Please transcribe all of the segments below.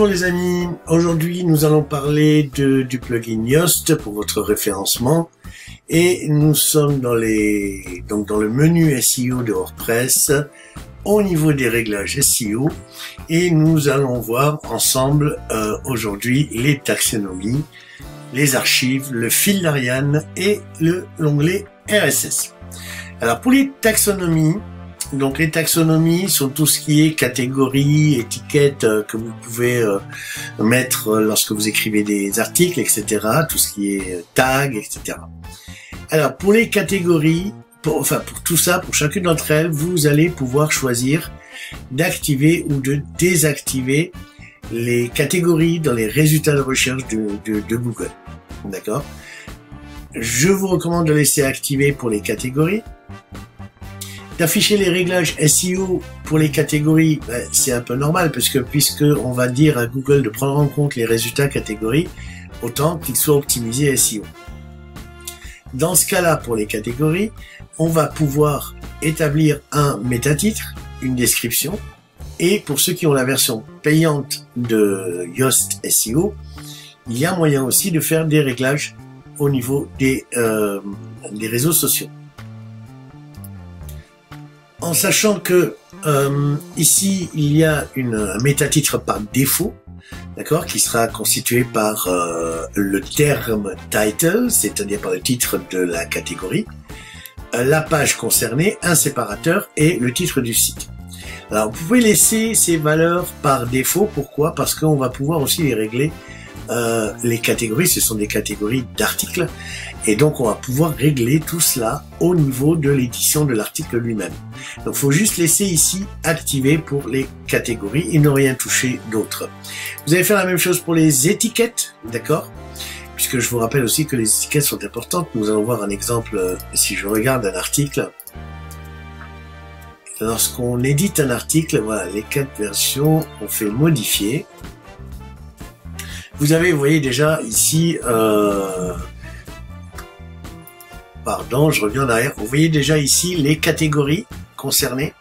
Bonjour les amis, aujourd'hui nous allons parler du plugin Yoast pour votre référencement et nous sommes dans le menu SEO de WordPress au niveau des réglages SEO et nous allons voir ensemble aujourd'hui les taxonomies, les archives, le fil d'Ariane et l'onglet RSS. Alors pour les taxonomies, donc les taxonomies sont tout ce qui est catégories, étiquettes que vous pouvez mettre lorsque vous écrivez des articles, etc. Tout ce qui est tag, etc. Alors pour les catégories, pour tout ça, pour chacune d'entre elles, vous allez pouvoir choisir d'activer ou de désactiver les catégories dans les résultats de recherche de Google. D'accord ? Je vous recommande de laisser activer pour les catégories. D'afficher les réglages SEO pour les catégories, c'est un peu normal puisque on va dire à Google de prendre en compte les résultats catégories autant qu'ils soient optimisés SEO. Dans ce cas-là, pour les catégories, on va pouvoir établir un métatitre, une description, et pour ceux qui ont la version payante de Yoast SEO, il y a moyen aussi de faire des réglages au niveau des réseaux sociaux. En sachant que ici il y a un métatitre par défaut, d'accord, qui sera constitué par le terme title, c'est-à-dire par le titre de la catégorie, la page concernée, un séparateur et le titre du site. Alors vous pouvez laisser ces valeurs par défaut, pourquoi? Parce qu'on va pouvoir aussi les régler. Les catégories, ce sont des catégories d'articles et donc on va pouvoir régler tout cela au niveau de l'édition de l'article lui-même. Donc il faut juste laisser ici activer pour les catégories et ne rien toucher d'autre. Vous allez faire la même chose pour les étiquettes, d'accord? Puisque je vous rappelle aussi que les étiquettes sont importantes. Nous allons voir un exemple. Si je regarde un article, lorsqu'on édite un article, voilà, les 4 versions, on fait modifier. Vous voyez déjà ici, pardon, je reviens en arrière. Vous voyez déjà ici les catégories concernées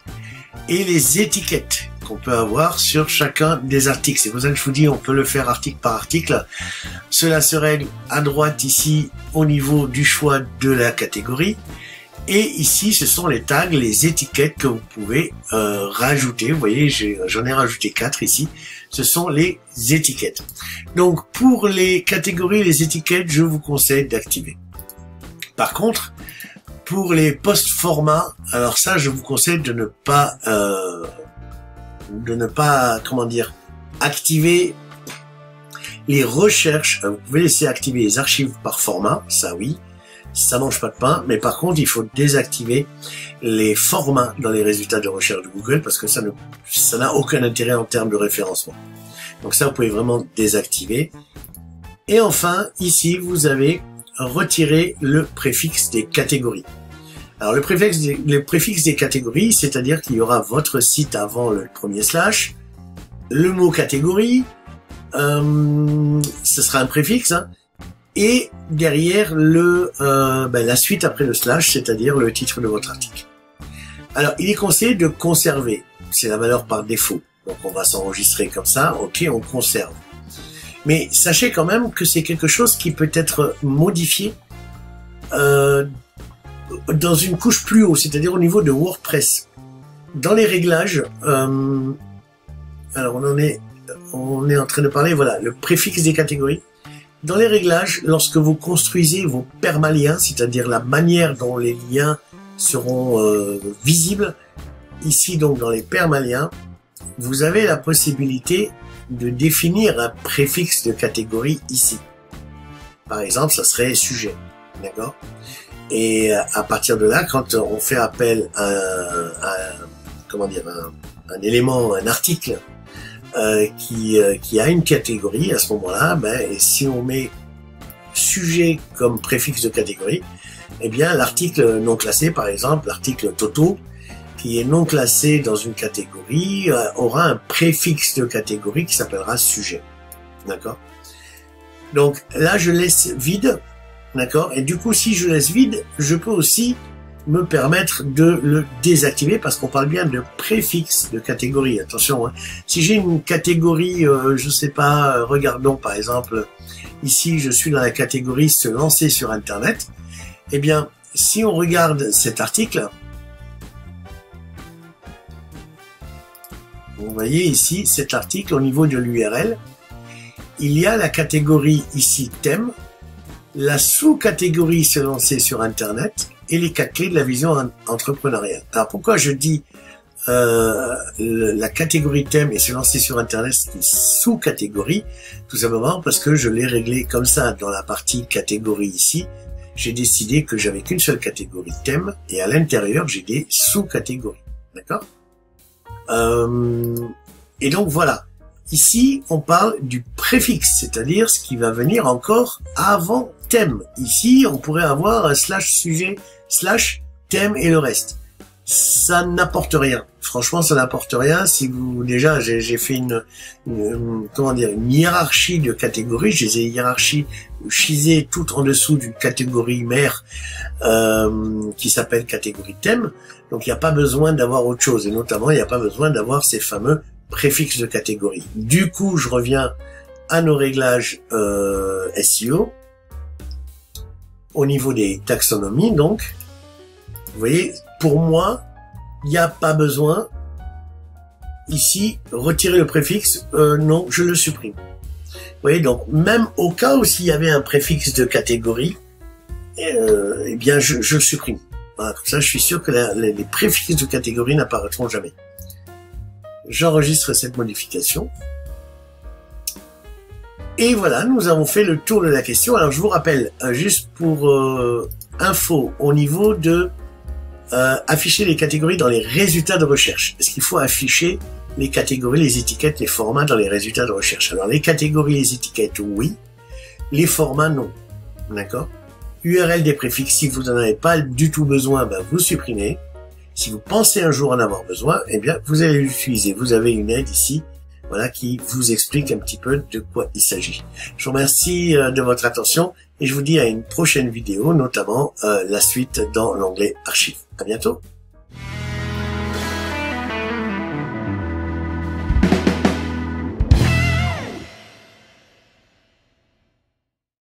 et les étiquettes qu'on peut avoir sur chacun des articles. C'est pour ça que je vous dis, on peut le faire article par article. Cela se règle à droite ici au niveau du choix de la catégorie. Et ici, ce sont les tags, les étiquettes que vous pouvez rajouter. Vous voyez, j'en ai rajouté 4 ici. Ce sont les étiquettes. Donc, pour les catégories, les étiquettes, je vous conseille d'activer. Par contre, pour les post-formats, alors ça, je vous conseille de ne pas, comment dire, activer les recherches. Vous pouvez laisser activer les archives par format, ça oui. Ça mange pas de pain, mais par contre, il faut désactiver les formats dans les résultats de recherche de Google parce que ça n'a aucun intérêt en termes de référencement. Donc ça, vous pouvez vraiment désactiver. Et enfin, ici, vous avez retiré le préfixe des catégories. Alors, le préfixe des catégories, c'est-à-dire qu'il y aura votre site avant le premier slash, le mot catégorie, ce sera un préfixe, hein, et derrière la suite après le slash, c'est-à-dire le titre de votre article. Alors, il est conseillé de conserver. C'est la valeur par défaut. Donc, on va s'enregistrer comme ça. OK, on conserve. Mais sachez quand même que c'est quelque chose qui peut être modifié dans une couche plus haut, c'est-à-dire au niveau de WordPress. Dans les réglages, alors on est en train de parler, voilà, le préfixe des catégories. Dans les réglages, lorsque vous construisez vos permaliens, c'est-à-dire la manière dont les liens seront visibles, ici donc dans les permaliens, vous avez la possibilité de définir un préfixe de catégorie ici. Par exemple, ça serait sujet, d'accord? Et à partir de là, quand on fait appel à un élément, un article, qui a une catégorie, à ce moment-là, et si on met sujet comme préfixe de catégorie, eh bien l'article non classé, par exemple, l'article Toto, qui est non classé dans une catégorie, aura un préfixe de catégorie qui s'appellera sujet. D'accord? Donc là, je laisse vide. D'accord? Et du coup, si je laisse vide, je peux aussi me permettre de le désactiver parce qu'on parle bien de préfixe de catégorie. Attention, hein. Si j'ai une catégorie, je sais pas, regardons par exemple, ici je suis dans la catégorie se lancer sur Internet. Eh bien, si on regarde cet article, vous voyez ici cet article au niveau de l'URL, il y a la catégorie ici thème, la sous-catégorie se lancer sur Internet et les 4 clés de la vision entrepreneuriale. Alors pourquoi je dis la catégorie thème et se lancer sur Internet, c'est une sous-catégorie? Tout simplement parce que je l'ai réglé comme ça dans la partie catégorie ici. J'ai décidé que j'avais qu'une seule catégorie thème et à l'intérieur j'ai des sous-catégories. D'accord? Et donc voilà. Ici, on parle du préfixe, c'est-à-dire ce qui va venir encore avant thème. Ici, on pourrait avoir un slash sujet, slash thème et le reste. Ça n'apporte rien. Franchement, ça n'apporte rien. Si vous, déjà, j'ai fait comment dire, une hiérarchie de catégories. Je les ai hiérarchisées toutes en dessous d'une catégorie mère, qui s'appelle catégorie thème. Donc, il n'y a pas besoin d'avoir autre chose. Et notamment, il n'y a pas besoin d'avoir ces fameux préfixe de catégorie. Du coup, je reviens à nos réglages SEO au niveau des taxonomies. Donc, vous voyez, pour moi, il n'y a pas besoin ici retirer le préfixe. Non, je le supprime. Vous voyez, donc même au cas où s'il y avait un préfixe de catégorie, eh bien, je le supprime. Voilà, comme ça, je suis sûr que les préfixes de catégorie n'apparaîtront jamais. J'enregistre cette modification. Et voilà, nous avons fait le tour de la question. Alors, je vous rappelle, juste pour info, au niveau de afficher les catégories dans les résultats de recherche. Est-ce qu'il faut afficher les catégories, les étiquettes, les formats dans les résultats de recherche? Alors, les catégories, les étiquettes, oui. Les formats, non. D'accord? URL des préfixes, si vous n'en avez pas du tout besoin, ben, vous supprimez. Si vous pensez un jour en avoir besoin, eh bien, vous allez l'utiliser. Vous avez une aide ici, voilà, qui vous explique un petit peu de quoi il s'agit. Je vous remercie de votre attention et je vous dis à une prochaine vidéo, notamment la suite dans l'onglet Archives. À bientôt.